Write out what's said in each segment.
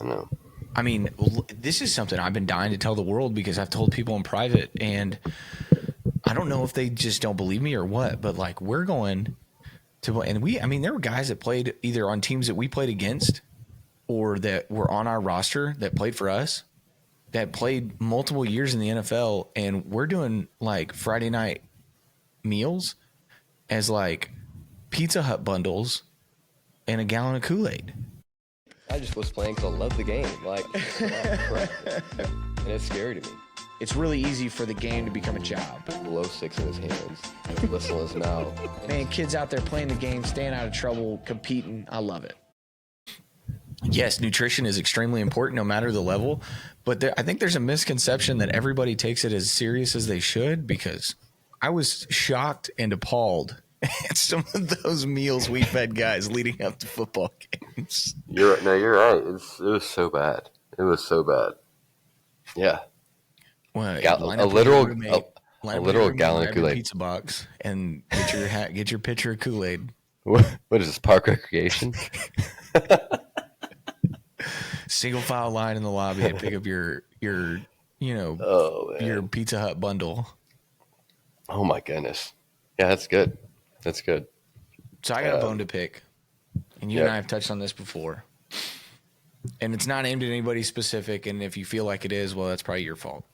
I know. I mean, this is something I've been dying to tell the world because I've told people in private, and I don't know if they just don't believe me or what, but like we're going to, and I mean, there were guys that played either on teams that we played against or that were on our roster that played for us that played multiple years in the NFL, and we're doing like Friday night meals as like Pizza Hut bundles and a gallon of Kool-Aid. I just was playing because I love the game. Like, crap. And it's scary to me. It's really easy for the game to become a job. Below 6 in his hands, and whistle his mouth. Man, kids out there playing the game, staying out of trouble, competing. I love it. Yes, nutrition is extremely important no matter the level, but I think there's a misconception that everybody takes it as serious as they should, because I was shocked and appalled at some of those meals we fed guys leading up to football games. You're right. It was so bad. It was so bad. Yeah. Well, A literal roommate, gallon of grab your Kool-Aid. pizza box and get your pitcher of Kool-Aid. What is this, park recreation? Single file line in the lobby and pick up your Oh, man. your Pizza Hut bundle. Oh, my goodness. Yeah, that's good. That's good. So I got a bone to pick, and you and I have touched on this before. And it's not aimed at anybody specific, and if you feel like it is, well, that's probably your fault.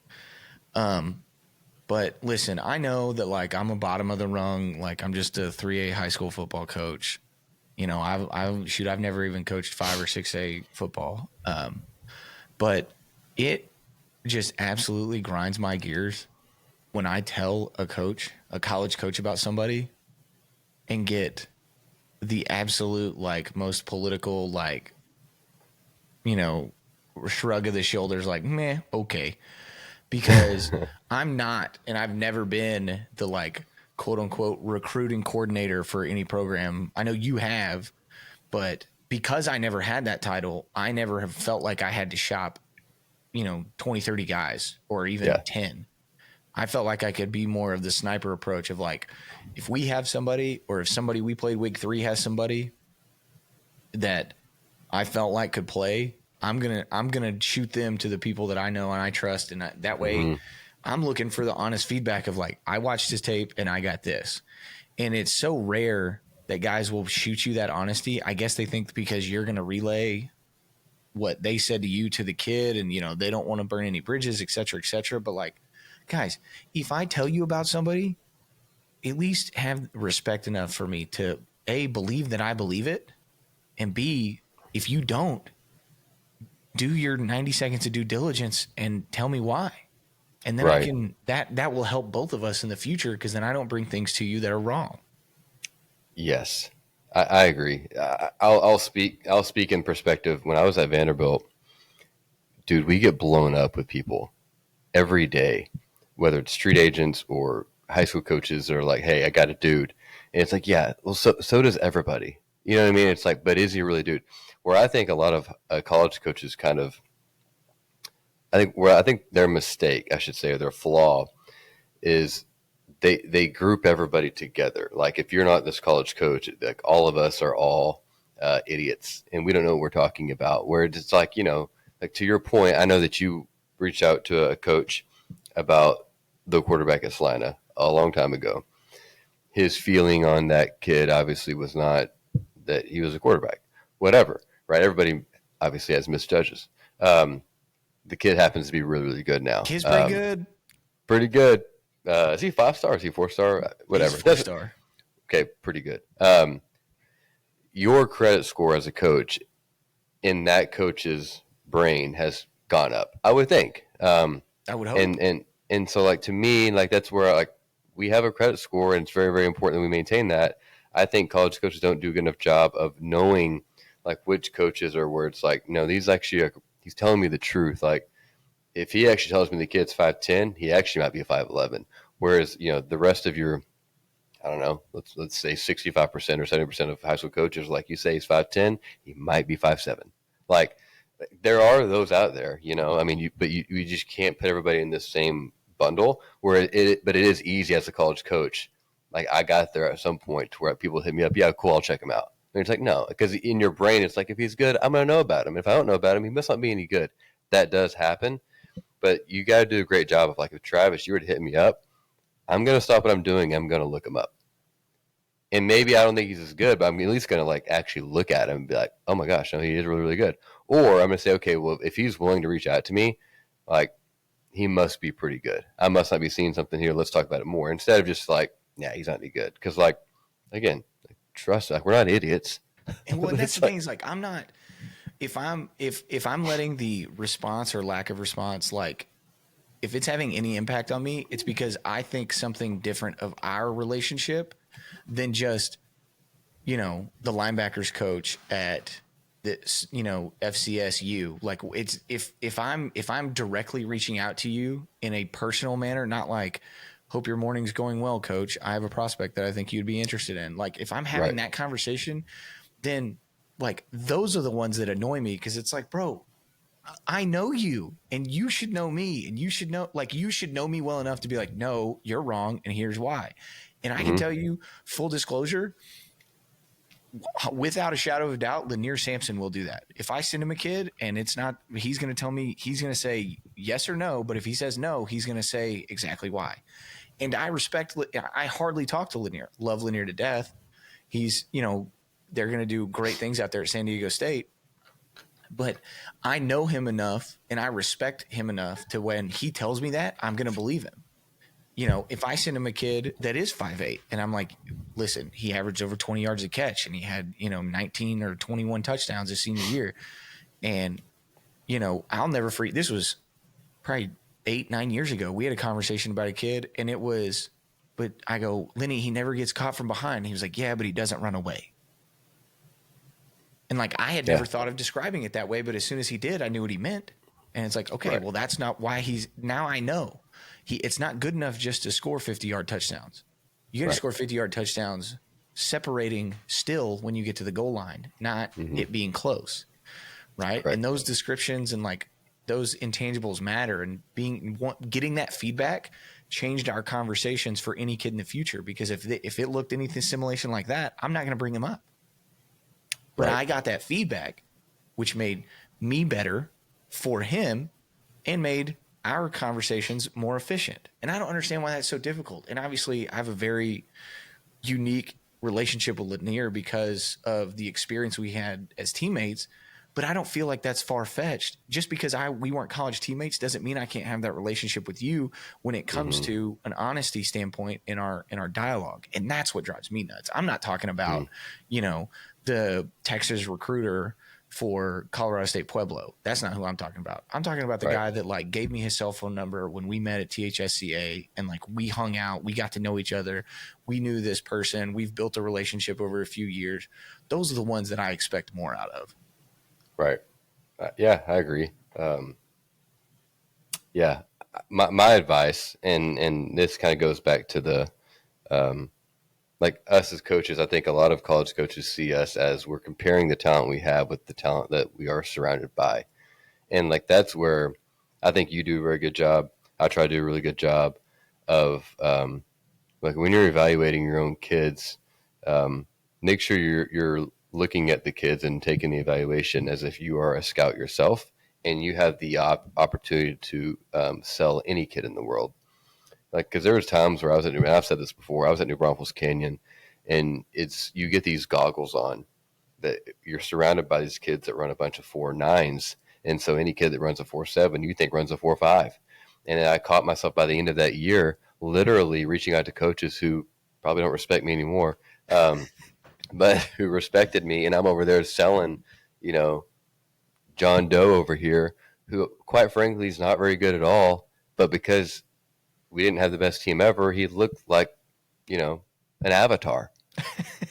But listen, I know that like I'm a bottom of the rung, like I'm just a 3A high school football coach. You know, I've never even coached 5 or 6A football. But it just absolutely grinds my gears when I tell a college coach about somebody and get the absolute like most political, like, you know, shrug of the shoulders, like, meh, okay. Because I'm not, and I've never been the like quote unquote recruiting coordinator for any program. I know you have, but because I never had that title, I never have felt like I had to shop, 20, 30 guys or even 10. I felt like I could be more of the sniper approach of like, if we have somebody, or if somebody we played week 3 has somebody that I felt like could play, I'm gonna shoot them to the people that I know and I trust, and that way I'm looking for the honest feedback of like, I watched his tape and I got this. And it's so rare that guys will shoot you that honesty. I guess they think because you're gonna relay what they said to you to the kid, and they don't want to burn any bridges, et cetera, et cetera. But like, guys, if I tell you about somebody, at least have respect enough for me to A, believe that I believe it, and B, if you don't, do your 90 seconds of due diligence and tell me why. And then I can, that will help both of us in the future, because then I don't bring things to you that are wrong. Yes, I agree. I'll speak in perspective. When I was at Vanderbilt, dude, we get blown up with people every day, whether it's street agents or high school coaches are like, hey, I got a dude. And it's like, yeah, well, so does everybody. You know what I mean? It's like, but is he really dude? Where I think a lot of college coaches I think their mistake, I should say, or their flaw is they group everybody together. Like if you're not this college coach, like all of us are all idiots and we don't know what we're talking about. Where it's like, like to your point, I know that you reached out to a coach about the quarterback at Salina a long time ago. His feeling on that kid obviously was not that he was a quarterback, whatever, right? Everybody obviously has misjudges. The kid happens to be really, really good now. Kid's pretty good. Pretty good. Is he 5-star? Is he 4-star? Whatever. He's 4-star. Okay, pretty good. Your credit score as a coach in that coach's brain has gone up, I would think. I would hope. And so, like, to me, like, that's where, like, we have a credit score, and it's very, very important that we maintain that. I think college coaches don't do a good enough job of knowing, like, which coaches are where it's like, no, he's telling me the truth. Like, if he actually tells me the kid's 5'10", he actually might be a 5'11". Whereas, the rest of your, I don't know, let's say 65% or 70% of high school coaches, like you say, he's 5'10", he might be 5'7". Like, there are those out there, I mean, you just can't put everybody in this same bundle but it is easy as a college coach. Like, I got there at some point to where people hit me up. Yeah, cool. I'll check him out. And it's like, no, because in your brain, it's like, if he's good, I'm going to know about him. If I don't know about him, he must not be any good. That does happen. But you got to do a great job of, like, if Travis, you were to hit me up, I'm going to stop what I'm doing. I'm going to look him up. And maybe I don't think he's as good, but I'm at least going to, like, actually look at him and be like, oh my gosh, no, he is really, really good. Or I'm going to say, okay, well, if he's willing to reach out to me, like, he must be pretty good. I must not be seeing something here. Let's talk about it more. Instead of just like, yeah, he's not any good. Because, like, again, trust, like, we're not idiots. And well, that's the thing is, like, I'm not, if I'm letting the response or lack of response, like, if it's having any impact on me, it's because I think something different of our relationship than just, the linebackers coach at this, FCSU. Like, it's if I'm directly reaching out to you in a personal manner, not like, hope your morning's going well, coach, I have a prospect that I think you'd be interested in. Like, if I'm having that conversation, then, like, those are the ones that annoy me, because it's like, bro, I know you, and you should know me, and you should know me well enough to be like, no, you're wrong, and here's why. And I can tell you, full disclosure, without a shadow of a doubt, Lanier Sampson will do that. If I send him a kid and it's not, he's going to tell me, he's going to say yes or no. But if he says no, he's going to say exactly why. And I hardly talk to Lanier, love Lanier to death. He's, they're going to do great things out there at San Diego State. But I know him enough and I respect him enough to, when he tells me that, I'm going to believe him. If I send him a kid that is 5'8", and I'm like, listen, he averaged over 20 yards a catch and he had, 19 or 21 touchdowns his senior year. And, I'll never forget, this was probably 8-9 years ago. We had a conversation about a kid, and it was, but I go, Lenny, he never gets caught from behind. And he was like, yeah, but he doesn't run away. And, like, I had never thought of describing it that way, but as soon as he did, I knew what he meant. And it's like, okay, well, that's not why now I know. It's not good enough just to score 50-yard touchdowns. You got to score 50-yard touchdowns separating still when you get to the goal line, not it being close, right? And those descriptions and, like, those intangibles matter, and getting that feedback changed our conversations for any kid in the future, because if it looked anything simulation like that, I'm not going to bring him up. But I got that feedback, which made me better for him and made our conversations more efficient. And I don't understand why that's so difficult. And obviously I have a very unique relationship with Lanier because of the experience we had as teammates, but I don't feel like that's far-fetched. Just because we weren't college teammates doesn't mean I can't have that relationship with you when it comes to an honesty standpoint in our dialogue. And that's what drives me nuts. I'm not talking about, the Texas recruiter for Colorado State Pueblo. That's not who I'm talking about. I'm talking about the guy that, like, gave me his cell phone number when we met at THSCA, and, like, we hung out, we got to know each other. We knew this person. We've built a relationship over a few years. Those are the ones that I expect more out of. Right. Yeah, I agree. My advice, and this kind of goes back to the, like, us as coaches. I think a lot of college coaches see us as we're comparing the talent we have with the talent that we are surrounded by. And, like, that's where I think you do a very good job. I try to do a really good job of, like, when you're evaluating your own kids, make sure you're looking at the kids and taking the evaluation as if you are a scout yourself, and you have the opportunity to sell any kid in the world. Like, because there was times where and I've said this before, I was at New Braunfels Canyon, and you get these goggles on that you're surrounded by these kids that run a bunch of 4.9s. And so any kid that runs a 4.7, you think runs a 4.5. And I caught myself by the end of that year, literally reaching out to coaches who probably don't respect me anymore, but who respected me. And I'm over there selling, John Doe over here, who, quite frankly, is not very good at all. But because we didn't have the best team ever, he looked like, an avatar.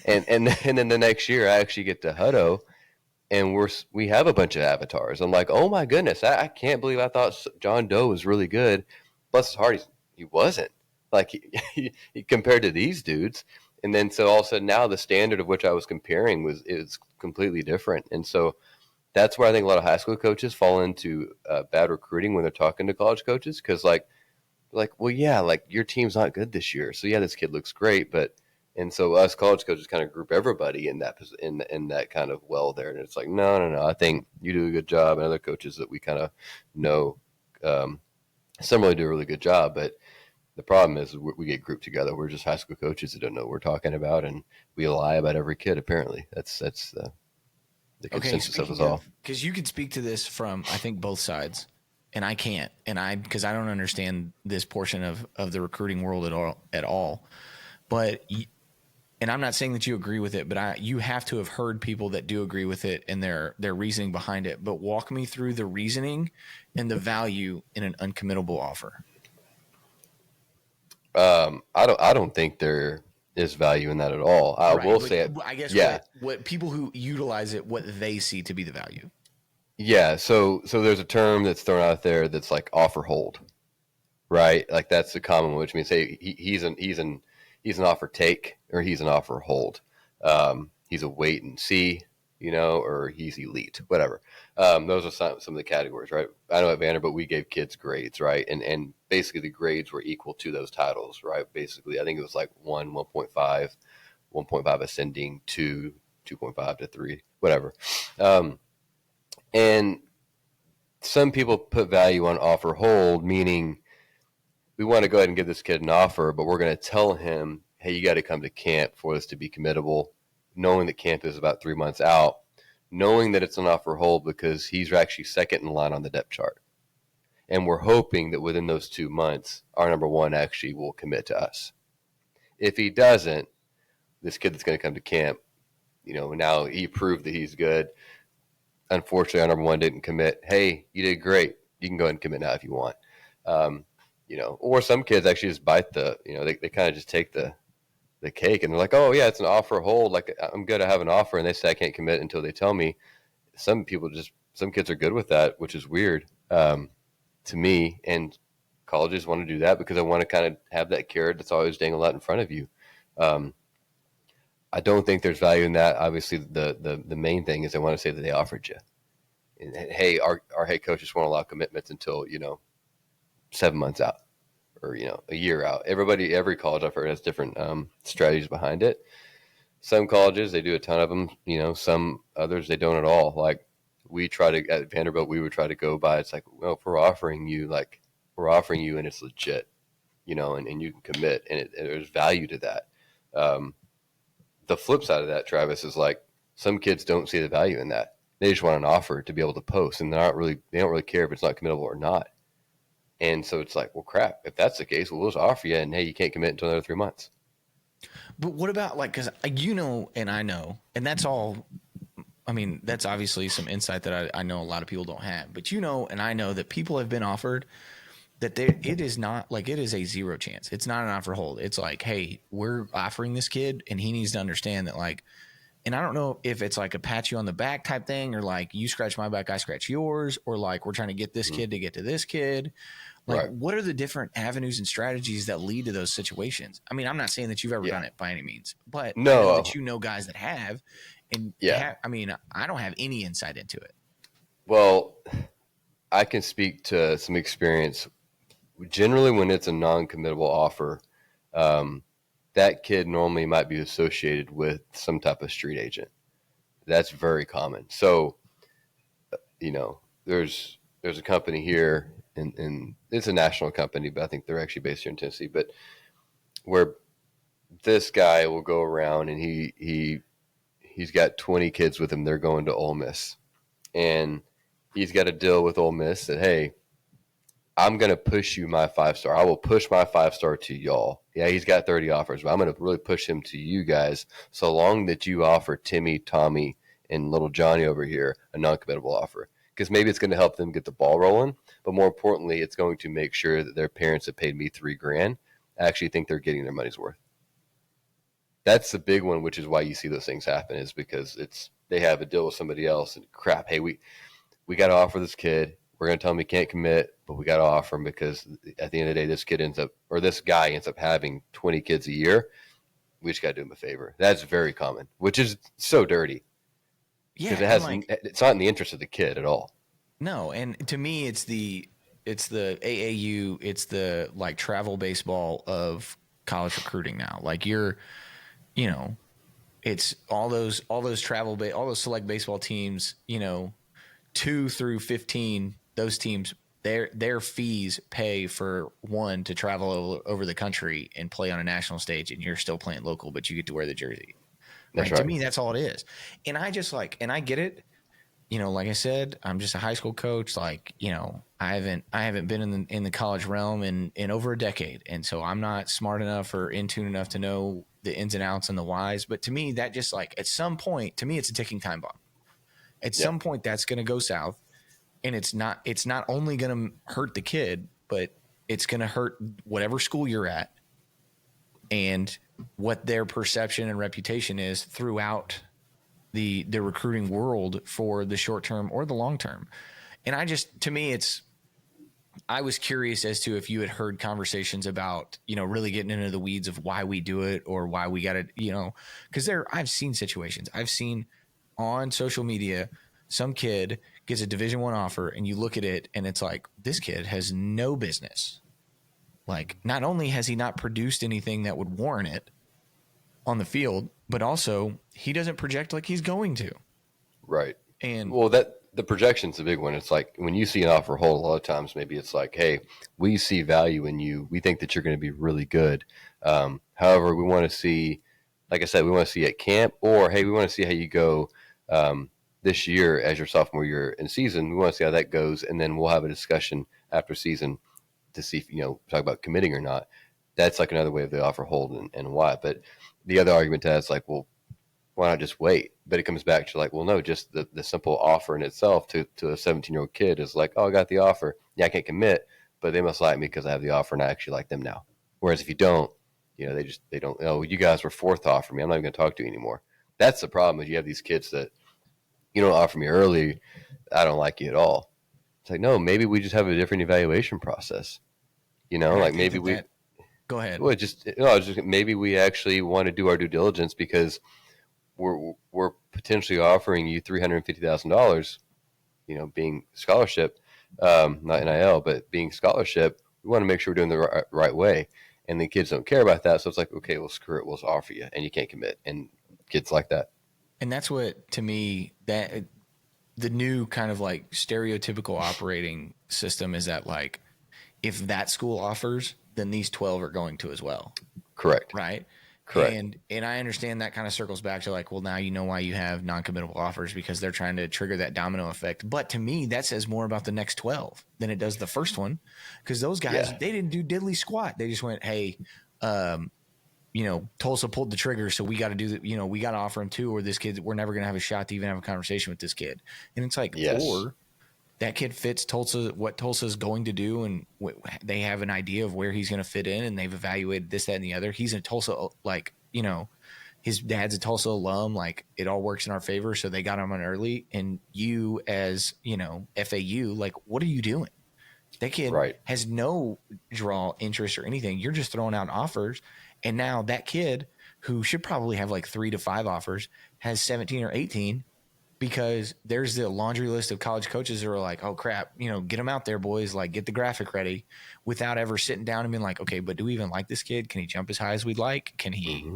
and then the next year I actually get to Hutto, and we have a bunch of avatars. I'm like, oh my goodness, I can't believe I thought John Doe was really good. Bless his heart, he wasn't. Like, he compared to these dudes. And then so all of a sudden now the standard of which I was comparing is completely different. And so that's where I think a lot of high school coaches fall into bad recruiting when they're talking to college coaches, because like, well, yeah, like, your team's not good this year. So, yeah, this kid looks great, but And so us college coaches kind of group everybody in that in that kind of well there, and it's like no. I think you do a good job, and other coaches that we kind of know similarly do a really good job. But the problem is we get grouped together. We're just high school coaches that don't know what we're talking about, and we lie about every kid. Apparently, that's the consensus of us all. Because you could speak to this from, I think, both sides, and I can't, because I don't understand this portion of the recruiting world at all. But and I'm not saying that you agree with it, but you have to have heard people that do agree with it and their reasoning behind it. But walk me through the reasoning and the value in an uncommittable offer. I don't think there is value in that at all. I will say it. I guess yeah. what people who utilize it, what they see to be the value. Yeah. So there's a term that's thrown out there that's like offer hold, right? Like that's the common one, which means hey, he's an offer take or he's an offer hold. He's a wait and see, or he's elite, whatever. Those are some of the categories, right? I know at Vanderbilt we gave kids grades, right? And basically the grades were equal to those titles, right? Basically, I think it was like 1.5 ascending, 2.5 to 3, whatever. And some people put value on offer hold, meaning we want to go ahead and give this kid an offer, but we're going to tell him, hey, you got to come to camp for this to be committable, knowing that camp is about 3 months out, knowing that it's an offer hold because he's actually second in line on the depth chart. And we're hoping that within those 2 months, our number one actually will commit to us. If he doesn't, this kid that's going to come to camp, now he proved that he's good. Unfortunately, our number one didn't commit. Hey, you did great. You can go ahead and commit now if you want. Or some kids actually just bite they kind of just take the cake and they're like, oh yeah, it's an offer hold. Like I'm good to have an offer. And they say I can't commit until they tell me. Some kids are good with that, which is weird to me. And colleges want to do that because they want to kind of have that carrot that's always dangling out in front of you. I don't think there's value in that. Obviously the main thing is they want to say that they offered you. And hey, our head coaches won't allow commitments until, 7 months out or, a year out. Every college I've heard has different strategies behind it. Some colleges, they do a ton of them, some others, they don't at all. Like at Vanderbilt, we would try to go by, it's like, well, if we're offering you and it's legit, and you can commit and there's value to that. The flip side of that, Travis, is like some kids don't see the value in that. They just want an offer to be able to post and they don't really care if it's not committable or not. And so it's like, well, crap, if that's the case, we'll just offer you and hey, you can't commit until another 3 months. But what about because and I know, and that's all, I mean, that's obviously some insight that I know a lot of people don't have, but and I know that people have been offered that it is not like it is a zero chance. It's not an offer hold. It's like, hey, we're offering this kid and he needs to understand that like, and I don't know if it's like a pat you on the back type thing or like you scratch my back, I scratch yours, or like we're trying to get this kid to get to this kid. Like, right. What are the different avenues and strategies that lead to those situations? I mean, I'm not saying that you've ever done it by any means, but I know that guys that have, and I don't have any insight into it. Well, I can speak to some experience. Generally, when it's a non-committable offer, that kid normally might be associated with some type of street agent. That's very common. So, there's a company here, and it's a national company, but I think they're actually based here in Tennessee. But where this guy will go around and he's got 20 kids with him. They're going to Ole Miss, and he's got a deal with Ole Miss that hey, I'm going to push you my 5-star. I will push my 5-star to y'all. Yeah, he's got 30 offers, but I'm going to really push him to you guys so long that you offer Timmy, Tommy, and little Johnny over here a non-committable offer. Because maybe it's going to help them get the ball rolling, but more importantly, it's going to make sure that their parents that paid me $3,000 actually think they're getting their money's worth. That's the big one, which is why you see those things happen, is because they have a deal with somebody else and crap, hey, we got to offer this kid. We're going to tell him he can't commit, but we got to offer him because at the end of the day, this guy ends up having 20 kids a year. We just got to do him a favor. That's very common, which is so dirty. Yeah, because it's not in the interest of the kid at all. No, and to me, it's the AAU, it's the like travel baseball of college recruiting now. Like you know, it's all those all those select baseball teams, 2 through 15, those teams, their fees pay for one to travel over the country and play on a national stage, and you're still playing local, but you get to wear the jersey. That's Right. To right. me, that's all it is. And and I get it. Like I said, I'm just a high school coach. I haven't been in the college realm in over a decade. And so I'm not smart enough or in tune enough to know the ins and outs and the whys. But to me, that just at some point, to me, it's a ticking time bomb. At Yeah. some point that's going to go south, and it's not only going to hurt the kid, but it's going to hurt whatever school you're at and what their perception and reputation is throughout the recruiting world for the short term or the long term. And to me, I was curious as to if you had heard conversations about, really getting into the weeds of why we do it or why we got to, because I've seen situations. I've seen on social media, some kid gets a Division I offer and you look at it and it's like, this kid has no business. Like, not only has he not produced anything that would warrant it on the field, but also he doesn't project like he's going to. Right. And Well, the projection's a big one. It's like when you see an offer hold, a lot of times maybe it's like, hey, we see value in you. We think that you're going to be really good. However, we want to see, like I said, we want to see at camp, or hey, we want to see how you go this year as your sophomore year in season. We want to see how that goes, and then we'll have a discussion after season to see if, talk about committing or not. That's like another way of the offer hold and why. But the other argument to that is like, well, why not just wait? But it comes back to like, well, no, just the simple offer in itself to a 17-year-old kid is like, oh, I got the offer. Yeah, I can't commit, but they must like me because I have the offer and I actually like them now. Whereas if you don't, they don't, oh, you guys were fourth offer me. I'm not even going to talk to you anymore. That's the problem is you have these kids that you don't offer me early. I don't like you at all. It's like, no, maybe we just have a different evaluation process. Like maybe we, go ahead. well, maybe we actually want to do our due diligence because we're potentially offering you $350,000, being scholarship, not NIL, but being scholarship. We want to make sure we're doing the right way, and the kids don't care about that. So it's like, okay, well, screw it, we'll offer you, and you can't commit, and kids like that. And that's what, to me, that the new kind of like stereotypical operating system is that like, if that school offers, then these 12 are going to as well. Correct. Right. Correct. And I understand that kind of circles back to like, well, now you know why you have non-committable offers because they're trying to trigger that domino effect. But to me, that says more about the next 12 than it does the first one, because those guys, they didn't do diddly squat. They just went, hey, Tulsa pulled the trigger, so we got to do that. We got to offer him too, or this kid, we're never going to have a shot to even have a conversation with this kid. And it's like, or that kid fits Tulsa, what Tulsa is going to do, and they have an idea of where he's going to fit in, and they've evaluated this, that, and the other. He's in Tulsa, his dad's a Tulsa alum. Like, it all works in our favor, so they got him on early. And you, as FAU, like, what are you doing? That kid has no draw interest or anything. You're just throwing out offers, and now that kid, who should probably have like 3 to 5 offers, has 17 or 18. Because there's the laundry list of college coaches that are like, oh, crap, get them out there, boys. Like, get the graphic ready, without ever sitting down and being like, okay, but do we even like this kid? Can he jump as high as we'd like? Can he,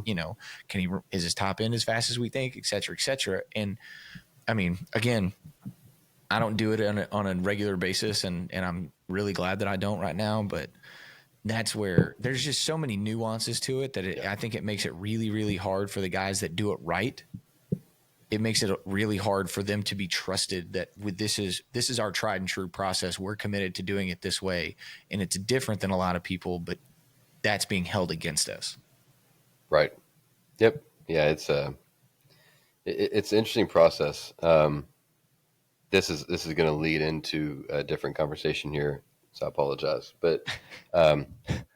is his top end as fast as we think, et cetera, et cetera? And, I mean, again, I don't do it on a regular basis, and I'm really glad that I don't right now. But that's where there's just so many nuances to it that I think it makes it really, really hard for the guys that do it right. It makes it really hard for them to be trusted that this is our tried and true process. We're committed to doing it this way, and it's different than a lot of people, but that's being held against us. Right. Yep. Yeah. It's an interesting process. This is going to lead into a different conversation here, so I apologize. But I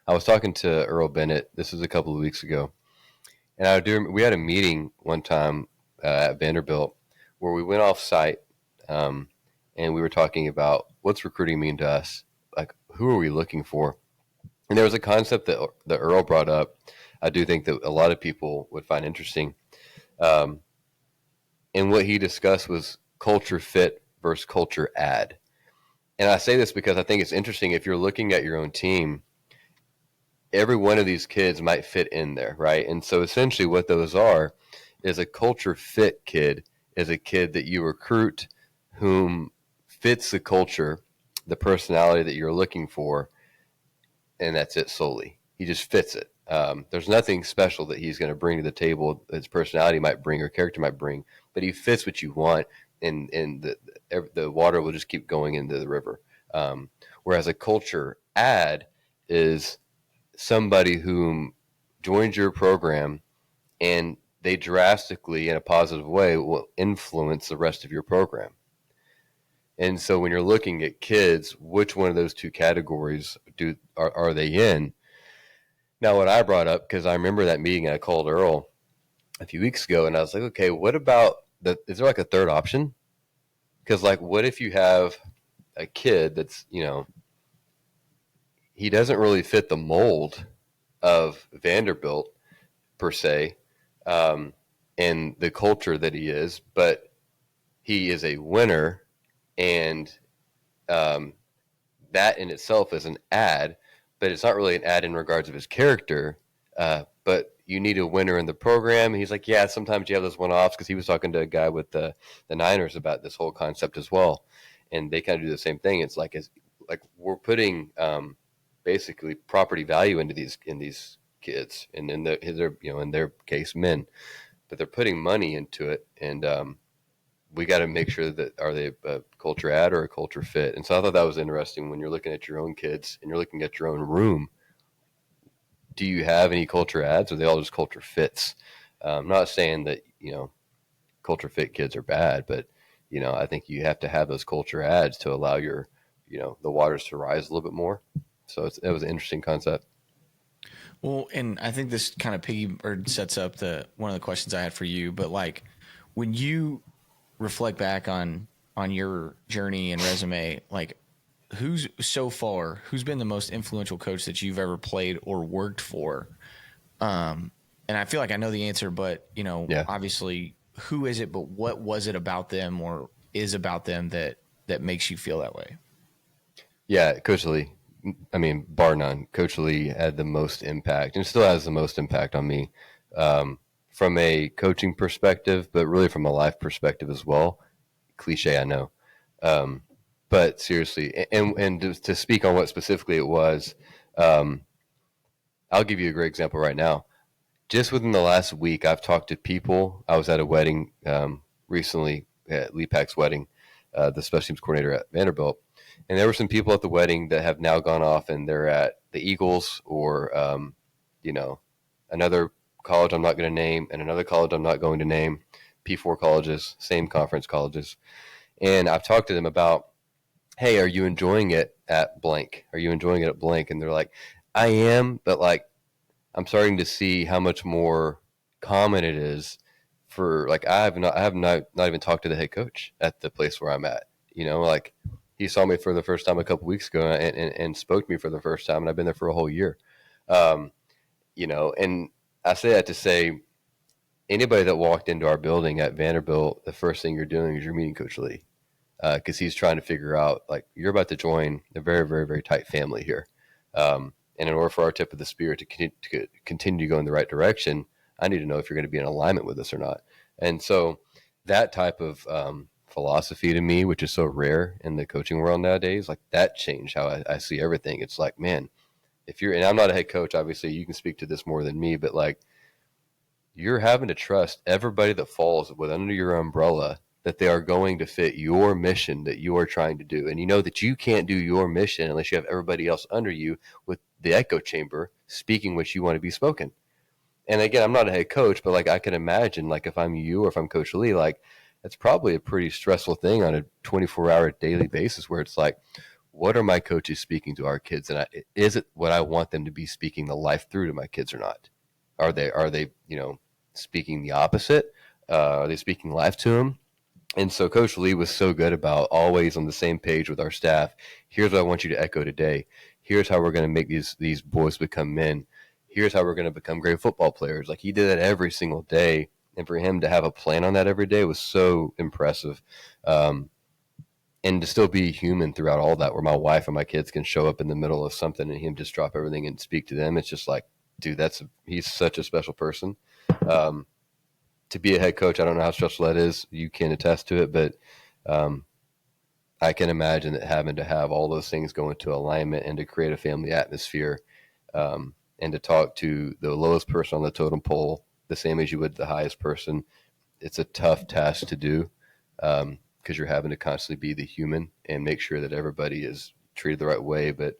was talking to Earl Bennett. This was a couple of weeks ago, and we had a meeting one time at Vanderbilt where we went off site, and we were talking about what's recruiting mean to us, like who are we looking for. And there was a concept that Earl brought up. I do think that a lot of people would find interesting. And what he discussed was culture fit versus culture add. And I say this because I think it's interesting. If you're looking at your own team, every one of these kids might fit in there, right? And so essentially what those are is a culture fit kid is a kid that you recruit whom fits the culture, the personality that you're looking for, and that's it solely. He just fits it. There's nothing special that he's going to bring to the table. His personality might bring or character might bring, but he fits what you want, and the water will just keep going into the river. Whereas a culture add is somebody who joins your program and they drastically, in a positive way, will influence the rest of your program. And so when you're looking at kids, which one of those two categories are they in? Now, what I brought up, because I remember that meeting I called Earl a few weeks ago, and I was like, okay, what about is there like a third option? Because like, what if you have a kid that's, he doesn't really fit the mold of Vanderbilt per se, and the culture that he is, but he is a winner, and that in itself is an ad, but it's not really an ad in regards of his character. But you need a winner in the program. And he's like, yeah, sometimes you have those one-offs, because he was talking to a guy with the Niners about this whole concept as well, and they kind of do the same thing. It's like we're putting basically property value into these kids, and in their case, men, but they're putting money into it, and we got to make sure that are they a culture add or a culture fit. And so I thought that was interesting when you're looking at your own kids and you're looking at your own room. Do you have any culture adds, or are they all just culture fits? I'm not saying that culture fit kids are bad, but I think you have to have those culture adds to allow your the waters to rise a little bit more. So it was an interesting concept. Well, and I think this kind of sets up one of the questions I had for you. But like, when you reflect back on your journey and resume, like, who's been the most influential coach that you've ever played or worked for? And I feel like I know the answer, but obviously, who is it? But what was it about them, or is about them, that makes you feel that way? Yeah, Coach Lee. I mean, bar none, Coach Lee had the most impact, and still has the most impact on me, from a coaching perspective, but really from a life perspective as well. Cliche, I know, but seriously, and to speak on what specifically it was, I'll give you a great example right now. Just within the last week, I've talked to people. I was at a wedding recently, at Lee Pack's wedding, the special teams coordinator at Vanderbilt. And there were some people at the wedding that have now gone off and they're at the Eagles, or, another college I'm not going to name, and another college I'm not going to name, P4 colleges, same conference colleges. And I've talked to them about, hey, are you enjoying it at blank? Are you enjoying it at blank? And they're like, I am, but like, I'm starting to see how much more common it is for, like, I have not even talked to the head coach at the place where I'm at. Like, he saw me for the first time a couple weeks ago, and spoke to me for the first time, and I've been there for a whole year. And I say that to say, anybody that walked into our building at Vanderbilt, the first thing you're doing is you're meeting Coach Lee, because he's trying to figure out, like, you're about to join a very, very, very tight family here. And in order for our tip of the spear to continue to go in the right direction, I need to know if you're going to be in alignment with us or not. And so that type of philosophy to me, which is so rare in the coaching world nowadays, like, that changed how I see everything. It's like, man, and I'm not a head coach, obviously you can speak to this more than me, but like, you're having to trust everybody that falls under your umbrella, that they are going to fit your mission that you are trying to do. And you know that you can't do your mission unless you have everybody else under you with the echo chamber speaking what you want to be spoken. And again, I'm not a head coach, but like, I can imagine, like, if I'm you or if I'm Coach Lee, like, it's probably a pretty stressful thing on a 24-hour daily basis, where it's like, what are my coaches speaking to our kids? And is it what I want them to be speaking the life through to my kids or not? Are they speaking the opposite? Are they speaking life to them? And so Coach Lee was so good about always on the same page with our staff. Here's what I want you to echo today. Here's how we're going to make these boys become men. Here's how we're going to become great football players. Like, he did that every single day. And for him to have a plan on that every day was so impressive. And and to still be human throughout all that, where my wife and my kids can show up in the middle of something and him just drop everything and speak to them. It's just like, dude, he's such a special person. To be a head coach, I don't know how stressful that is. You can attest to it, but I can imagine that having to have all those things go into alignment and to create a family atmosphere, and to talk to the lowest person on the totem pole the same as you would the highest person, it's a tough task to do, because you're having to constantly be the human and make sure that everybody is treated the right way. But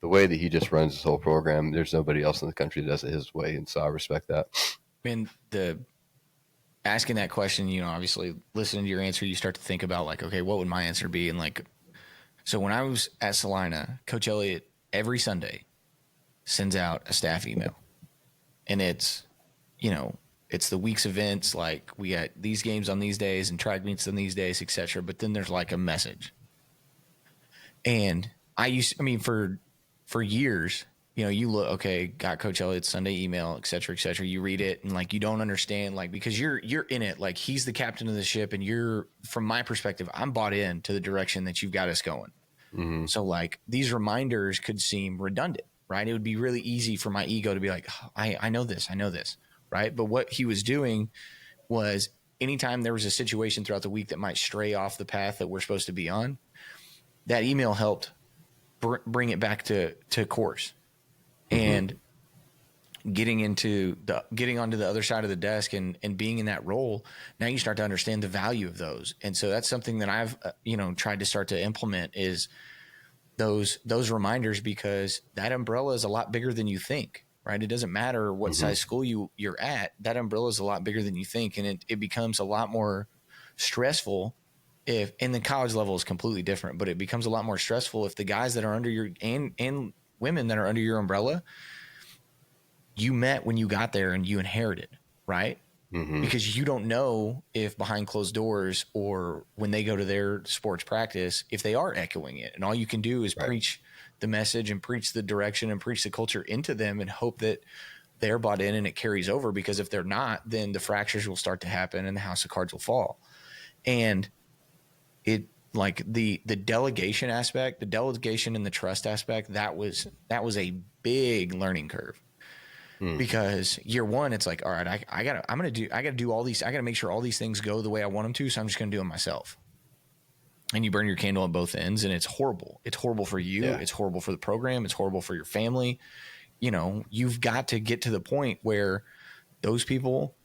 the way that he just runs this whole program, there's nobody else in the country that does it his way, and so I respect that. And asking that question, obviously listening to your answer, you start to think about like, okay, what would my answer be? And like, so when I was at Salina, Coach Elliott every Sunday sends out a staff email, and it's the week's events. Like, we got these games on these days and track meets on these days, etc. But then there's like a message. And for years, you look, okay, got Coach Elliott's Sunday email, et cetera, you read it and like, you don't understand, like, because you're in it, like he's the captain of the ship, and from my perspective, I'm bought in to the direction that you've got us going. Mm-hmm. So like, these reminders could seem redundant, right? It would be really easy for my ego to be like, oh, I know this, right? But what he was doing was, anytime there was a situation throughout the week that might stray off the path that we're supposed to be on, that email helped bring it back to course. Mm-hmm. And getting onto the other side of the desk and being in that role, now you start to understand the value of those. And so that's something that I've tried to start to implement, is those reminders, because that umbrella is a lot bigger than you think, right? It doesn't matter what size school you're at, that umbrella is a lot bigger than you think, and it becomes a lot more stressful if, and the college level is completely different, but it becomes a lot more stressful if the guys that are under your and women that are under your umbrella, you met when you got there and you inherited, right? Mm-hmm. Because you don't know if behind closed doors or when they go to their sports practice, if they are echoing it. And all you can do is preach the message and preach the direction and preach the culture into them and hope that they're bought in and it carries over. Because if they're not, then the fractures will start to happen and the house of cards will fall. And it, like the delegation aspect, the delegation and the trust aspect, that was a big learning curve. Because year one, it's like, all right, I gotta do all these. I gotta make sure all these things go the way I want them to. So I'm just gonna do them myself. And you burn your candle at both ends, and it's horrible. It's horrible for you. Yeah. It's horrible for the program. It's horrible for your family. You've got to get to the point where those people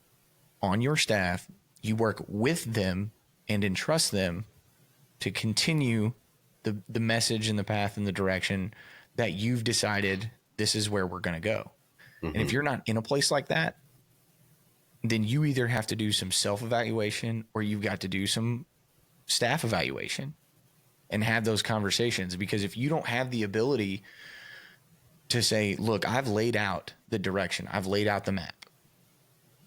on your staff, you work with them and entrust them to continue the message and the path and the direction that you've decided this is where we're going to go. Mm-hmm. And if you're not in a place like that, then you either have to do some self-evaluation or you've got to do some staff evaluation and have those conversations. Because if you don't have the ability to say, look, I've laid out the direction, I've laid out the map.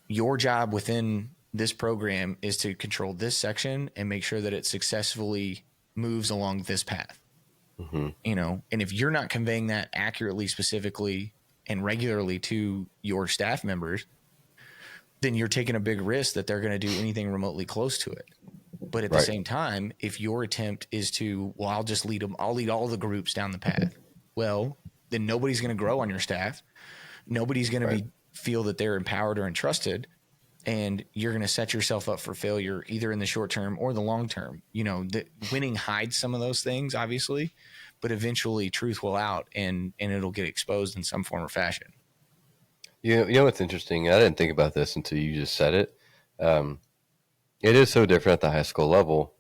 Your job within this program is to control this section and make sure that it successfully moves along this path. Mm-hmm. And if you're not conveying that accurately, specifically, and regularly to your staff members, then you're taking a big risk that they're going to do anything remotely close to it. But at the same time, if your attempt is to, well, I'll just lead them, I'll lead all the groups down the path. Well, then nobody's going to grow on your staff. Nobody's going to feel that they're empowered or entrusted. And you're going to set yourself up for failure either in the short term or the long term. Winning hides some of those things, obviously, but eventually truth will out and it'll get exposed in some form or fashion. You know what's interesting? I didn't think about this until you just said it. It is so different at the high school level.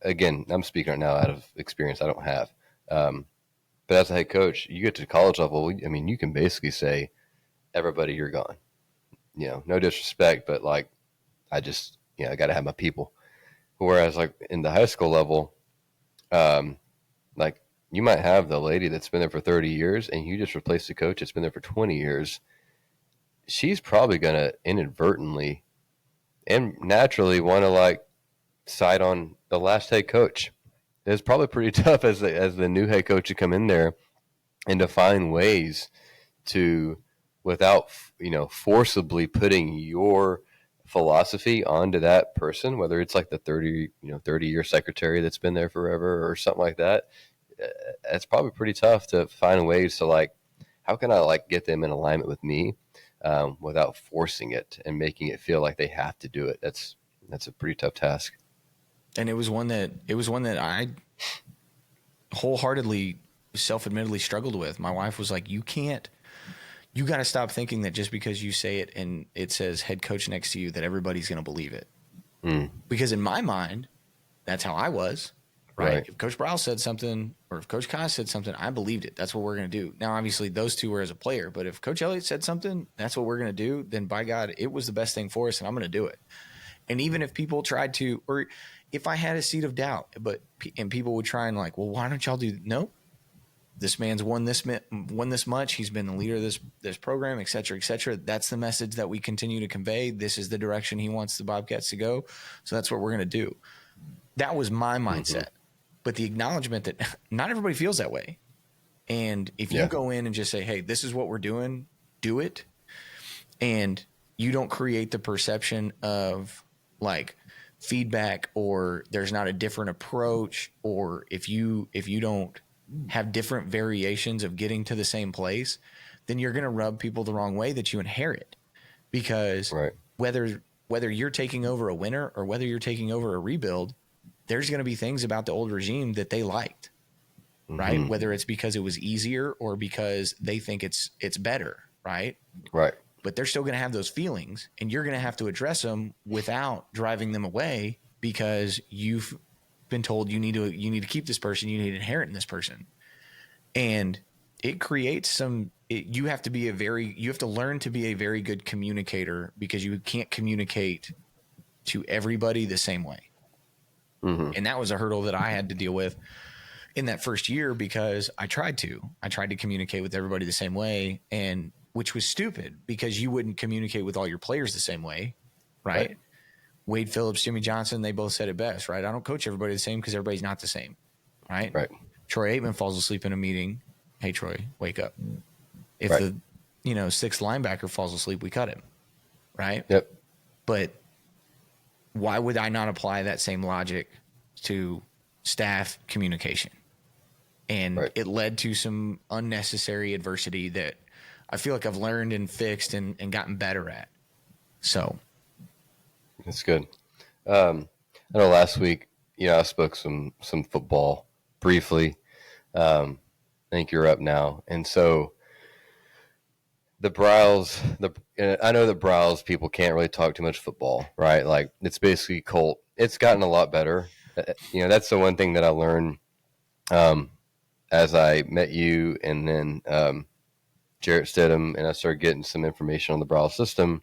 Again, I'm speaking right now out of experience I don't have. But as a head coach, you get to college level, you can basically say, everybody, you're gone. No disrespect, but like, I just, I got to have my people. Whereas like in the high school level, like you might have the lady that's been there for 30 years and you just replace the coach that's been there for 20 years. She's probably going to inadvertently and naturally want to like side on the last head coach. It's probably pretty tough as the new head coach to come in there and to find ways to, without forcibly putting your philosophy onto that person, whether it's like the 30-year secretary that's been there forever or something like that. It's probably pretty tough to find ways to like, how can I like get them in alignment with me without forcing it and making it feel like they have to do it. That's a pretty tough task. And it was one that I wholeheartedly, self-admittedly struggled with. My wife was like, you got to stop thinking that just because you say it and it says head coach next to you that everybody's going to believe it. Because in my mind, that's how I was, right? If Coach Browse said something or if Coach Kaz said something, I believed it. That's what we're going to do. Now, obviously, those two were as a player, but if Coach Elliott said something, that's what we're going to do, then by God, it was the best thing for us and I'm going to do it. And even if people tried to, or if I had a seed of doubt, and people would try and like, well, why don't y'all do? No, this man's won this much. He's been the leader of this program, et cetera, et cetera. That's the message that we continue to convey. This is the direction he wants the Bobcats to go. So that's what we're going to do. That was my mindset. But the acknowledgement that not everybody feels that way. And if you go in and just say, hey, this is what we're doing, do it. And you don't create the perception of like feedback or there's not a different approach, or if you don't have different variations of getting to the same place, then you're going to rub people the wrong way that you inherit. Because whether you're taking over a winner or whether you're taking over a rebuild, there's going to be things about the old regime that they liked, right? Whether it's because it was easier or because they think it's better, right? Right. But they're still going to have those feelings, and you're going to have to address them without driving them away because you've been told you need to keep this person, you need to inherit in this person. And it creates you have to learn to be a very good communicator because you can't communicate to everybody the same way. And that was a hurdle that I had to deal with in that first year because I tried to communicate with everybody the same way, and which was stupid because you wouldn't communicate with all your players the same way. Right. Wade Phillips, Jimmy Johnson, they both said it best, right? I don't coach everybody the same because everybody's not the same. Right. Troy Aikman falls asleep in a meeting. Hey, Troy, wake up. If the sixth linebacker falls asleep, we cut him. Right. Yep. But why would I not apply that same logic to staff communication? And it led to some unnecessary adversity that I feel like I've learned and fixed and gotten better at. So that's good. I know last week, I spoke some football briefly. I think you're up now. And so the Browse, I know the Browse people can't really talk too much football, right? Like it's basically Colt. It's gotten a lot better. That's the one thing that I learned as I met you and then Jarrett Stidham, and I started getting some information on the Browse system.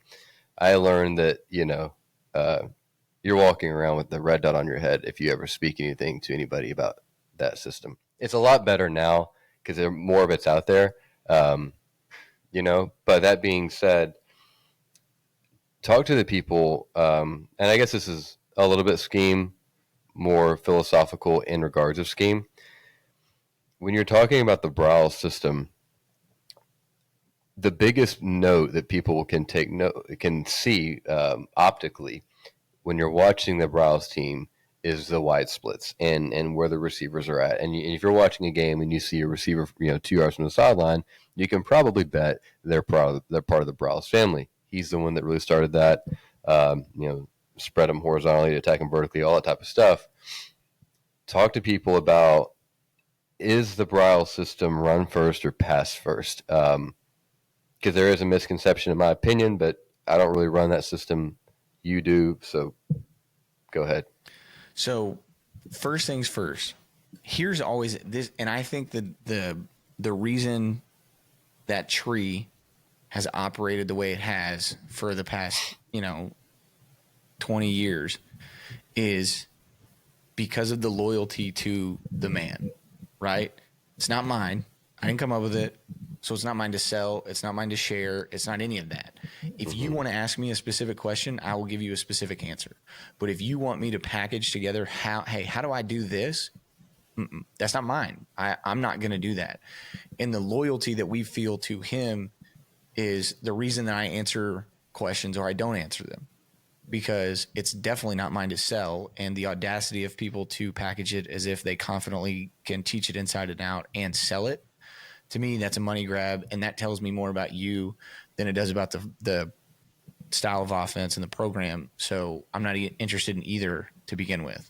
I learned that, you're walking around with the red dot on your head if you ever speak anything to anybody about that system. It's a lot better now because more of it's out there. But that being said, talk to the people. And I guess this is a little bit scheme, more philosophical in regards of scheme. When you're talking about the Browse system, the biggest note that people can see optically when you're watching the Browse team is the wide splits and where the receivers are at. And if you're watching a game and you see a receiver, 2 yards from the sideline, you can probably bet they're part of the Browse family. He's the one that really started that. Spread them horizontally, attack them vertically, all that type of stuff. Talk to people about, is the Browse system run first or pass first? Because there is a misconception in my opinion, but I don't really run that system. You do, so go ahead. So first things first, here's always this, and I think that the reason that tree has operated the way it has for the past, 20 years is because of the loyalty to the man, right? It's not mine. I didn't come up with it. So it's not mine to sell. It's not mine to share. It's not any of that. If you want to ask me a specific question, I will give you a specific answer. But if you want me to package together how do I do this? That's not mine. I'm not going to do that. And the loyalty that we feel to him is the reason that I answer questions or I don't answer them. because it's definitely not mine to sell. And the audacity of people to package it as if they confidently can teach it inside and out and sell it, to me, that's a money grab. And that tells me more about you than it does about the style of offense and the program. So I'm not interested in either to begin with.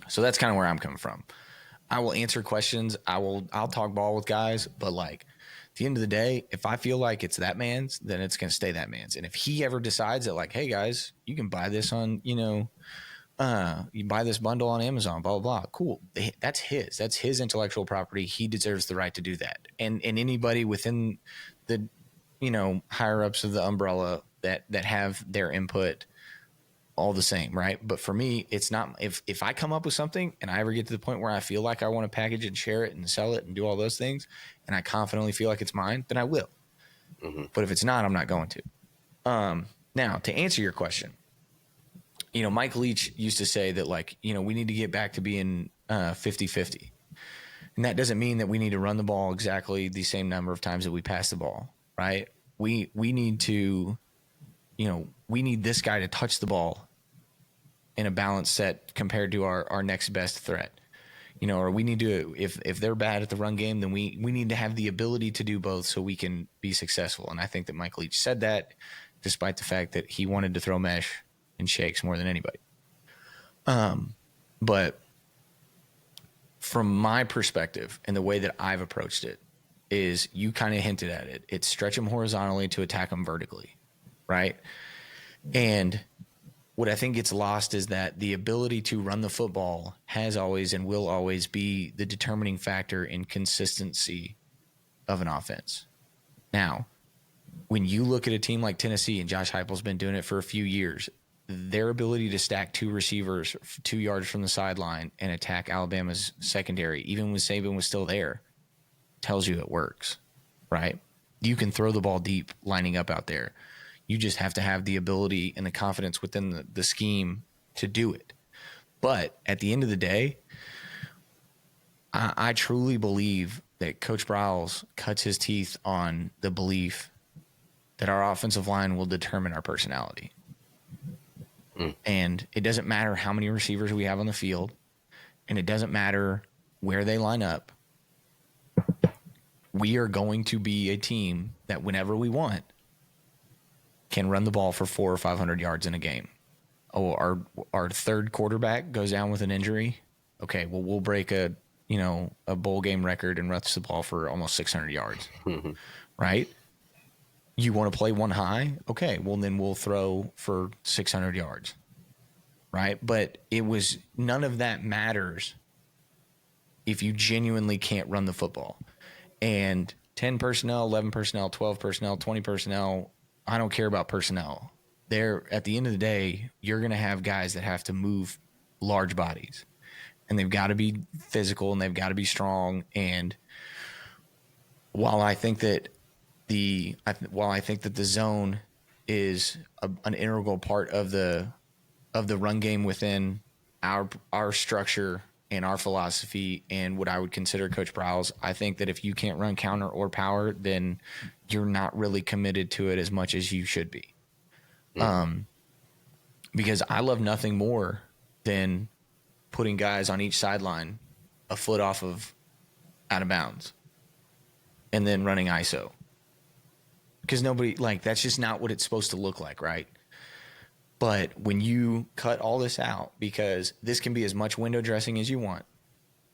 So that's kind of where I'm coming from. I will answer questions. I'll talk ball with guys, but like at the end of the day, if I feel like it's that man's, then it's going to stay that man's. And if he ever decides that like, hey guys, you can buy this on, you buy this bundle on Amazon, blah, blah, blah. Cool. That's his intellectual property. He deserves the right to do that. And anybody within the, higher ups of the umbrella that have their input all the same, right? But for me, it's not, if I come up with something and I ever get to the point where I feel like I want to package it and share it and sell it and do all those things, and I confidently feel like it's mine, then I will. Mm-hmm. But if it's not, I'm not going to. Now, to answer your question, Mike Leach used to say that like, we need to get back to being 50-50. And that doesn't mean that we need to run the ball exactly the same number of times that we pass the ball, right? We need to, we need this guy to touch the ball in a balanced set compared to our next best threat. Or we need to, if they're bad at the run game, then we need to have the ability to do both so we can be successful. And I think that Mike Leach said that despite the fact that he wanted to throw mesh and shakes more than anybody. But from my perspective and the way that I've approached it is you kind of hinted at it. It's stretch them horizontally to attack them vertically, right? And what I think gets lost is that the ability to run the football has always and will always be the determining factor in consistency of an offense. Now, when you look at a team like Tennessee, and Josh Heupel's been doing it for a few years, their ability to stack two receivers 2 yards from the sideline and attack Alabama's secondary, even when Saban was still there, tells you it works, right? You can throw the ball deep lining up out there. You just have to have the ability and the confidence within the scheme to do it. But at the end of the day, I truly believe that Coach Briles cuts his teeth on the belief that our offensive line will determine our personality. And it doesn't matter how many receivers we have on the field, and it doesn't matter where they line up. We are going to be a team that whenever we want can run the ball for 400 or 500 yards in a game. Oh, our third quarterback goes down with an injury. Okay, well, we'll break a bowl game record and rush the ball for almost 600 yards, right? You want to play one high? Okay, well, then we'll throw for 600 yards, right? But none of that matters if you genuinely can't run the football. And 10 personnel, 11 personnel, 12 personnel, 20 personnel, I don't care about personnel. At the end of the day, you're going to have guys that have to move large bodies, and they've got to be physical and they've got to be strong. And while I think that the zone is an integral part of the run game within our structure and our philosophy and what I would consider Coach Briles, I think that if you can't run counter or power, then you're not really committed to it as much as you should be. Because I love nothing more than putting guys on each sideline a foot off of out of bounds and then running ISO. Because that's just not what it's supposed to look like, right? But when you cut all this out, because this can be as much window dressing as you want,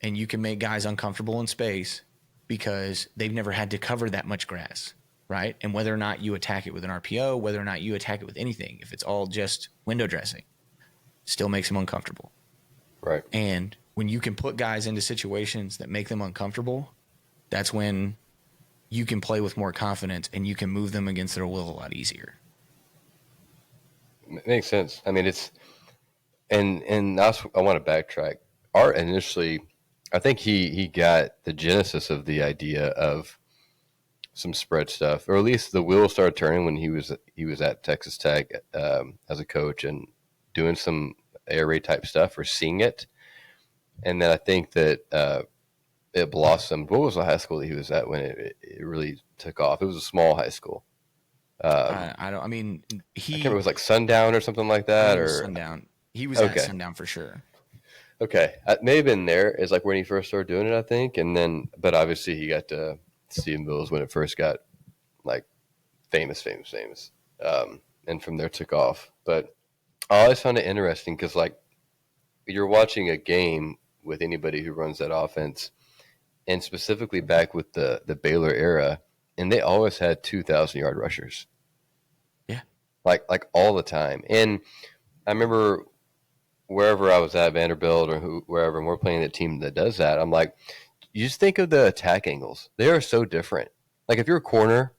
and you can make guys uncomfortable in space because they've never had to cover that much grass, right? And whether or not you attack it with an RPO, whether or not you attack it with anything, if it's all just window dressing, still makes them uncomfortable. Right. And when you can put guys into situations that make them uncomfortable, that's when you can play with more confidence and you can move them against their will a lot easier. Makes sense. I mean, and also I want to backtrack. Art initially, I think he got the genesis of the idea of some spread stuff, or at least the wheel started turning when he was at Texas Tech as a coach and doing some air raid type stuff or seeing it. And then I think that it blossomed. What was the high school that he was at when it really took off? It was a small high school. I don't. I mean, I can't remember. It was like Sundown or something like I think that, it was or Sundown. He was at okay, Sundown for sure. okay. It may have been there is like when he first started doing it, I think, and then but obviously he got to Stephenville's when it first got like famous, and from there took off. But I always found it interesting because like you're watching a game with anybody who runs that offense, and specifically back with the Baylor era, and they always had 2,000-yard rushers. Yeah. Like all the time. And I remember wherever I was at Vanderbilt or wherever, and we're playing a team that does that. I'm like, you just think of the attack angles. They are so different. Like if you're a corner,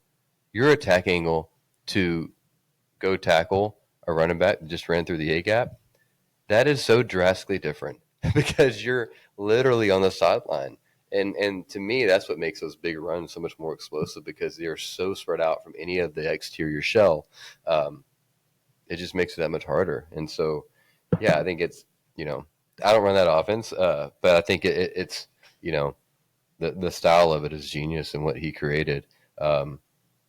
your attack angle to go tackle a running back that just ran through the A gap, that is so drastically different because you're literally on the sideline. And to me, that's what makes those big runs so much more explosive because they are so spread out from any of the exterior shell. Um, it just makes it that much harder. And so, yeah, I think it's, I don't run that offense, but I think it's, the style of it is genius and what he created. I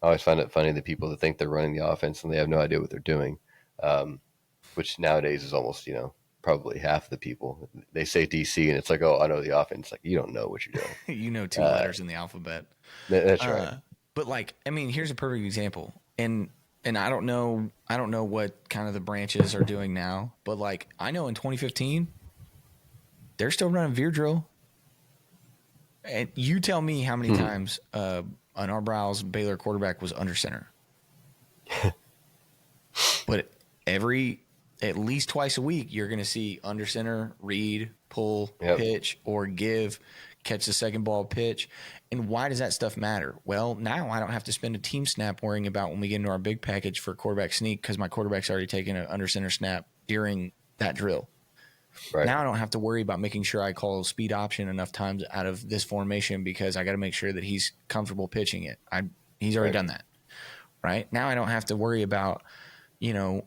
always find it funny that people that think they're running the offense and they have no idea what they're doing, which nowadays is almost, probably half the people. They say DC and it's like, oh, I know the offense. Like, you don't know what you're doing. You know, 2 letters in the alphabet. That's right. But like, I mean, here's a perfect example. And I don't know what kind of the branches are doing now, but like I know in 2015, they're still running veer drill. And you tell me how many times an Arbrow's Baylor quarterback was under center. But at least twice a week, you're going to see under center, read, pull, pitch, or give, catch the second ball, pitch. And why does that stuff matter? Well, now I don't have to spend a team snap worrying about when we get into our big package for quarterback sneak because my quarterback's already taken an under center snap during that drill. Right. Now I don't have to worry about making sure I call speed option enough times out of this formation because I got to make sure that he's comfortable pitching it. He's already done that. Right. Now I don't have to worry about,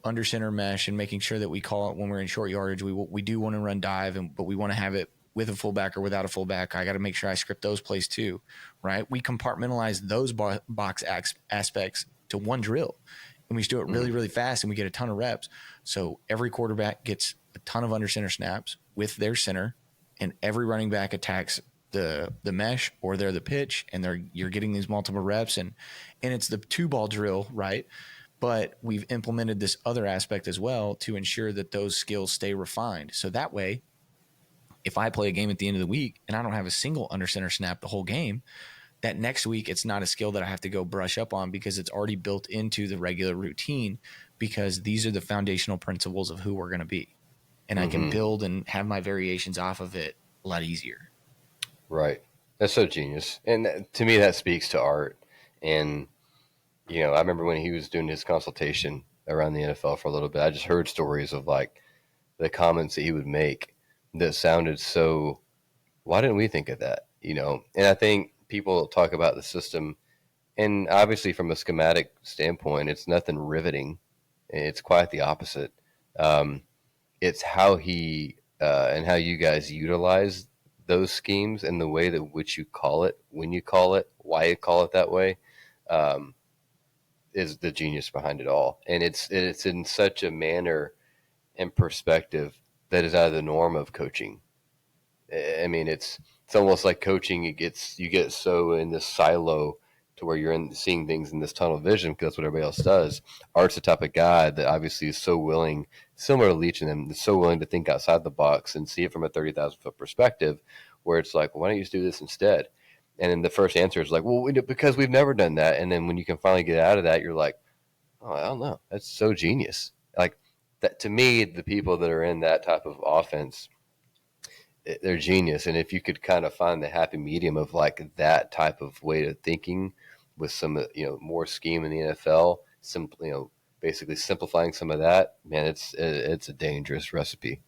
under center mesh and making sure that we call it when we're in short yardage. We do want to run dive, but we want to have it with a fullback or without a fullback. I got to make sure I script those plays too, right? We compartmentalize those box aspects to one drill, and we just do it really, really fast, and we get a ton of reps. So every quarterback gets a ton of under center snaps with their center, and every running back attacks the mesh or they're the pitch, and you're getting these multiple reps, and it's the 2-ball drill, right? But we've implemented this other aspect as well to ensure that those skills stay refined. So that way, if I play a game at the end of the week and I don't have a single under center snap the whole game, that next week it's not a skill that I have to go brush up on because it's already built into the regular routine because these are the foundational principles of who we're going to be. And I can build and have my variations off of it a lot easier. Right. That's so genius. And to me, that speaks to Art. And, I remember when he was doing his consultation around the NFL for a little bit, I just heard stories of like the comments that he would make that sounded so, why didn't we think of that? And I think people talk about the system, and obviously from a schematic standpoint, it's nothing riveting. It's quite the opposite. It's how he and how you guys utilize those schemes and the way that which you call it, when you call it, why you call it that way, is the genius behind it all. And it's in such a manner and perspective that is out of the norm of coaching. I mean, it's almost like coaching. You get so in this silo to where you're seeing things in this tunnel vision because that's what everybody else does. Art's the type of guy that obviously is so willing, similar to Leach and them, is so willing to think outside the box and see it from a 30,000-foot perspective, where it's like, well, why don't you just do this instead? And then the first answer is like, well, because we've never done that. And then when you can finally get out of that, you're like, oh, I don't know. That's so genius. Like that to me, the people that are in that type of offense, they're genius. And if you could kind of find the happy medium of like that type of way of thinking with some, more scheme in the NFL, basically simplifying some of that, man, it's a dangerous recipe.